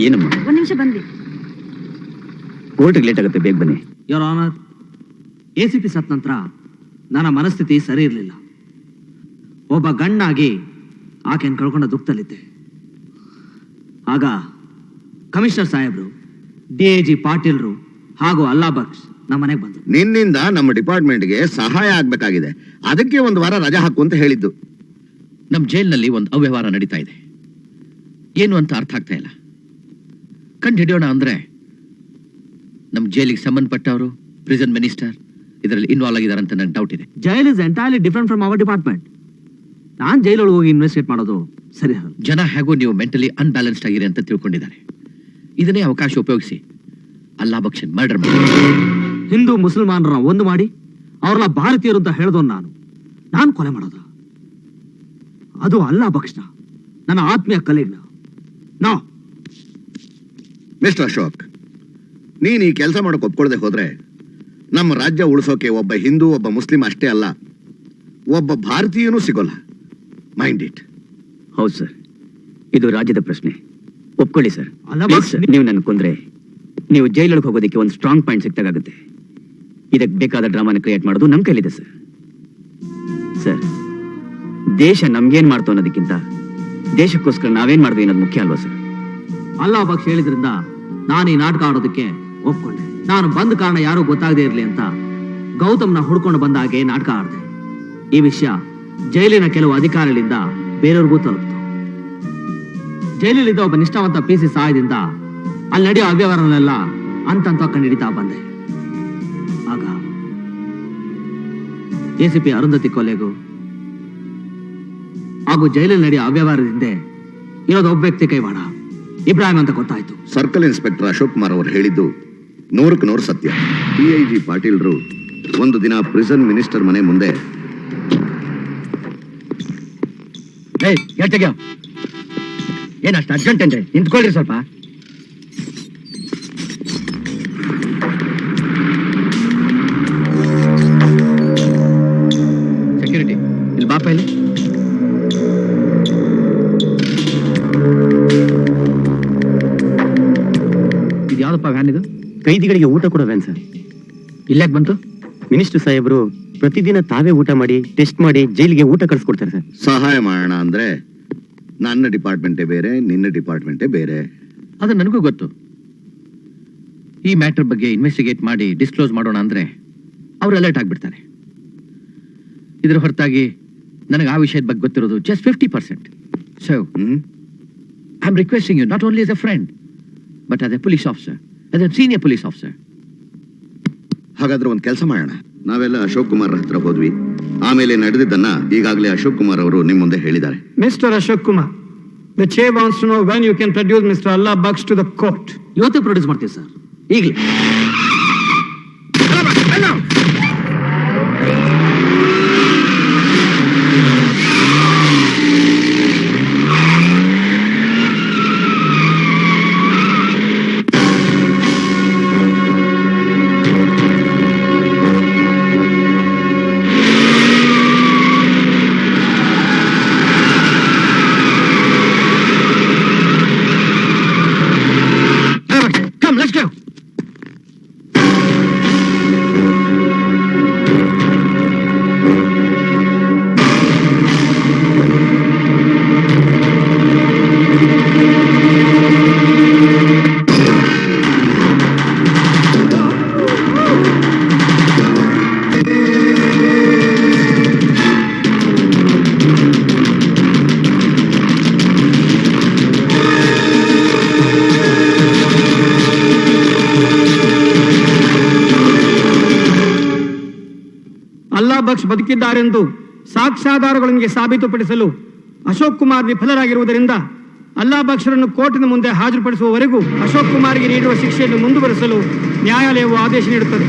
ಏನಮ್ಮ? ಒಂದ್ ನಿಮಿಷ ಬಂದ್ವಿ. ಕೋರ್ಟ್ಗೆ ಲೇಟ್ ಆಗುತ್ತೆ, ಬೇಗ ಬನ್ನಿ. ಯೋರ್ ಆನರ್, ACP ಸತ್ ನಂತರ ನನ್ನ ಮನಸ್ಥಿತಿ ಸರಿ ಇರಲಿಲ್ಲ. ಒಬ್ಬ ಗಂಡಾಗಿ ಆಕೆಯನ್ನು ಕಳ್ಕೊಂಡ ದುಃಖದಲ್ಲಿದ್ದೆ. ಆಗ ಕಮಿಷನರ್ ಸಾಹೇಬ್ರು, DIG ಪಾಟೀಲ್ರು ಹಾಗೂ ಅಲ್ಲಾ ಬಕ್ಷ್ ನಮ್ಮ ಮನೆಗೆ ಬಂದರು. ನಿನ್ನಿಂದ ನಮ್ಮ ಡಿಪಾರ್ಟ್ಮೆಂಟ್ಗೆ ಸಹಾಯ ಆಗ್ಬೇಕಾಗಿದೆ, ಅದಕ್ಕೆ ಒಂದು ವಾರ ರಜಾ ಹಾಕು ಅಂತ ಹೇಳಿದ್ದು. ನಮ್ಮ ಜೈಲಿನಲ್ಲಿ ಒಂದು ಅವ್ಯವಹಾರ ನಡೀತಾ ಇದೆ, ಏನು ಅಂತ ಅರ್ಥ ಆಗ್ತಾ ಇಲ್ಲ. ಕಂಡು ಹಿಡಿಯೋಣ ಅಂದ್ರೆ ನಮ್ಮ ಜೈಲಿಗೆ ಸಂಬಂಧಪಟ್ಟವರು, ಪ್ರಿಸನ್ ಮಿನಿಸ್ಟರ್ ಇದರಲ್ಲಿ ಇನ್ವಾಲ್ವ್ ಆಗಿದ್ದಾರೆ ಅಂತ ನನಗೆ ಡೌಟ್ ಇದೆ. Jail is entirely different from our department. ನಾನು ಜೈಲೊಳಗೆ ಹೋಗಿ ಇನ್ವೆಸ್ಟಿಗೇಟ್ ಮಾಡೋದು ಸರಿ ಅಲ್ಲ. ಜನ ಹೇಗೋ ನೀವು ಮೆಂಟಲಿ ಅನ್ಬ್ಯಾಲೆನ್ಸ್ಡ್ ಆಗಿರಿ ಅಂತ ತಿಳ್ಕೊಂಡಿದ್ದಾರೆ. ಇದನ್ನೇ ಅವಕಾಶ ಉಪಯೋಗಿಸಿ ಅಲ್ಲಾ ಬಕ್ಷನ್ ಮರ್ಡರ್ ಮಾಡಿ, ಹಿಂದೂ ಮುಸಲ್ಮಾನರನ್ನ ಒಂದು ಮಾಡಿ ಅವ್ರನ್ನ ಭಾರತೀಯರು ಅಂತ ಹೇಳಿದವ್ ನಾನು ಕೊಲೆ ಮಾಡೋದ? ಅದು ಅಲ್ಲಾ ಬಕ್ಷನ, ನನ್ನ ಆತ್ಮೀಯ ಕಲೀಗ್ನ. ನೋ ಮಿಸ್ಟರ್ ಅಶೋಕ್, ನೀನ್ ಈ ಕೆಲಸ ಮಾಡಕ್ ಒಪ್ಕೊಳ್ಳದೆ ಹೋದ್ರೆ ನಮ್ಮ ರಾಜ್ಯ ಉಳಿಸೋಕೆ ಒಬ್ಬ ಹಿಂದೂ, ಒಬ್ಬ ಮುಸ್ಲಿಂ ಅಷ್ಟೇ ಅಲ್ಲ, ಒಬ್ಬ ಭಾರತೀಯನೂ ಸಿಗೋಲ್ಲ. Mind it. ಹೌದು ಸರ್, ಇದು ರಾಜ್ಯದ ಪ್ರಶ್ನೆ. ಒಪ್ಕೊಳ್ಳಿ ಸರ್. ಅಲ್ಲ Please sir, ನೀವು ನನ್ನ ಕೊಂದ್ರೆ ನೀವು ಜೈಲೊಳಗೆ ಹೋಗೋದಕ್ಕೆ ಒಂದು ಸ್ಟ್ರಾಂಗ್ ಪಾಯಿಂಟ್ ಸಿಕ್ತಾಗುತ್ತೆ. ಇದಕ್ಕೆ ಬೇಕಾದ ಡ್ರಾಮಾನ ಕ್ರಿಯೇಟ್ ಮಾಡೋದು ನಮ್ಮ ಕೈಲಿದೆ ಸರ್. ಸರ್, ದೇಶ ನಮ್ಗೇನ್ ಮಾಡ್ತು ಅನ್ನೋದಕ್ಕಿಂತ ದೇಶಕ್ಕೋಸ್ಕರ ನಾವೇನ್ ಮಾಡಿದ್ವಿ ಅನ್ನೋದು ಮುಖ್ಯ ಅಲ್ವಾ ಸರ್? ಅಲ್ಲಾ ಬಕ್ಷ್ ಹೇಳಿದ್ರಿಂದ ನಾನು ಈ ನಾಟಕ ಆಡೋದಕ್ಕೆ ಒಪ್ಕೊಂಡೆ. ನಾನು ಬಂದ ಕಾರಣ ಯಾರು ಗೊತ್ತಾಗದೇ ಇರಲಿ ಅಂತ ಗೌತಮ್ನ ಹುಡ್ಕೊಂಡು ಬಂದ ಹಾಗೆ ನಾಟಕ ಆಡಿದೆ. ಈ ವಿಷಯ ಜೈಲಿನ ಕೆಲವು ಅಧಿಕಾರಿಗಳಿಂದ ಬೇರೆಯವ್ರಿಗೂ ತಲುಪಿತು. ಜೈಲಿನಿಂದ ಒಬ್ಬ ನಿಷ್ಠಾವಂತ PC ಸಹಾಯದಿಂದ ಅಲ್ಲಿ ನಡೆಯೋ ಅವ್ಯವಹಾರನೆಲ್ಲ ಅಂತ ಕಂಡಿಡಿತಾ ಬಂದೆ. ಆಗ ACP ಅರುಂಧತಿ ಕೊಲೆಗೂ ಹಾಗೂ ಜೈಲಲ್ಲಿ ನಡೆಯೋ ಅವ್ಯವಹಾರದಿಂದ ಇರೋದು ಒಬ್ಬ ವ್ಯಕ್ತಿ ಕೈವಾಡ, ಇಬ್ರಾಹಿಂ ಅಂತ ಗೊತ್ತಾಯ್ತು. ಸರ್ಕಲ್ ಇನ್ಸ್ಪೆಕ್ಟರ್ ಅಶೋಕ್ ಕುಮಾರ್ ಅವರು ಹೇಳಿದ್ದು 100ಕ್ಕೆ 100 ಸತ್ಯ. DIG ಪಾಟೀಲ್ರು ಒಂದು ದಿನ ಪ್ರಿಸನ್ ಮಿನಿಸ್ಟರ್ ಮನೆ ಮುಂದೆ ಏನಷ್ಟು ಅರ್ಜೆಂಟ್ ಅಂದ್ರೆ ನಿಂತ್ಕೊಳ್ರಿ ಸ್ವಲ್ಪ. ಸೆಕ್ಯೂರಿಟಿ ಇಲ್ಲಿ ಬಾಪ, ಇಲ್ಲಿ ಇದು ಯಾವ್ದಪ್ಪ ವ್ಯಾನ್? ಇದು ಕೈದಿಗಳಿಗೆ ಊಟ ಕೊಡೋ ವ್ಯಾನ್ ಸರ್. ಇಲ್ಲಾಕ್ ಬಂತು? ಮಿನಿಸ್ಟರ್ ಸಾಹೇಬರು ಪ್ರತಿದಿನ ತಾವೇ ಊಟ ಮಾಡಿ ಟೆಸ್ಟ್ ಮಾಡಿ ಜೈಲಿಗೆ ಊಟ ಕಳ್ಸಿಕೊಡ್ತಾರೆ ಸರ್. ಸಹಾಯ ಮಾಡೋಣ ಅಂದ್ರೆ ನನ್ನ ಡಿಪಾರ್ಟ್ಮೆಂಟೇ ಬೇರೆ, ನಿನ್ನ ಡಿಪಾರ್ಟ್ಮೆಂಟೇ ಬೇರೆ. ಅದು ನನಗೂ ಗೊತ್ತು. ಈ ಮ್ಯಾಟರ್ ಬಗ್ಗೆ ಇನ್ವೆಸ್ಟಿಗೇಟ್ ಮಾಡಿ ಡಿಸ್ಕ್ಲೋಸ್ ಮಾಡೋಣ ಅಂದ್ರೆ ಅವ್ರು ಅಲರ್ಟ್ ಆಗ್ಬಿಡ್ತಾರೆ. ಇದರ ಹೊರತಾಗಿ ನನಗೆ ಆ ವಿಷಯದ ಬಗ್ಗೆ ಗೊತ್ತಿರೋದು just 50%. So I am requesting you not only as a friend but as a police officer, as a senior police officer. ಹಾಗಾದ್ರೆ ಒಂದು ಕೆಲಸ ಮಾಡೋಣ. ನಾವೆಲ್ಲ ಅಶೋಕ್ ಕುಮಾರ್ ಹತ್ರ ಹೋದ್ವಿ, ಆಮೇಲೆ ನಡೆದಿದ್ದನ್ನ ಈಗಾಗಲೇ ಅಶೋಕ್ ಕುಮಾರ್ ಅವರು ನಿಮ್ಮ ಮುಂದೆ ಹೇಳಿದ್ದಾರೆ. Mr. Ashok Kumar, the chair wants to know when you can produce Mr. Allah Baksh to the court. ಇವತ್ತೇ ಪ್ರೊಡ್ಯೂಸ್ ಮಾಡ್ತೀವಿ ಸರ್, ಈಗಲೇ. ಅಲ್ಲಾ ಬಕ್ಷ್ ಬದುಕಿದ್ದಾರೆಂದು ಸಾಕ್ಷ್ಯಾಧಾರಗಳೊಂದಿಗೆ ಸಾಬೀತುಪಡಿಸಲು ಅಶೋಕ್ ಕುಮಾರ್ ವಿಫಲರಾಗಿರುವುದರಿಂದ ಅಲ್ಲಾ ಬಕ್ಷರನ್ನು ಕೋರ್ಟಿನ ಮುಂದೆ ಹಾಜರುಪಡಿಸುವವರೆಗೂ ಅಶೋಕ್ ಕುಮಾರ್ಗೆ ನೀಡುವ ಶಿಕ್ಷೆಯನ್ನು ಮುಂದುವರಿಸಲು ನ್ಯಾಯಾಲಯವು ಆದೇಶ ನೀಡುತ್ತದೆ.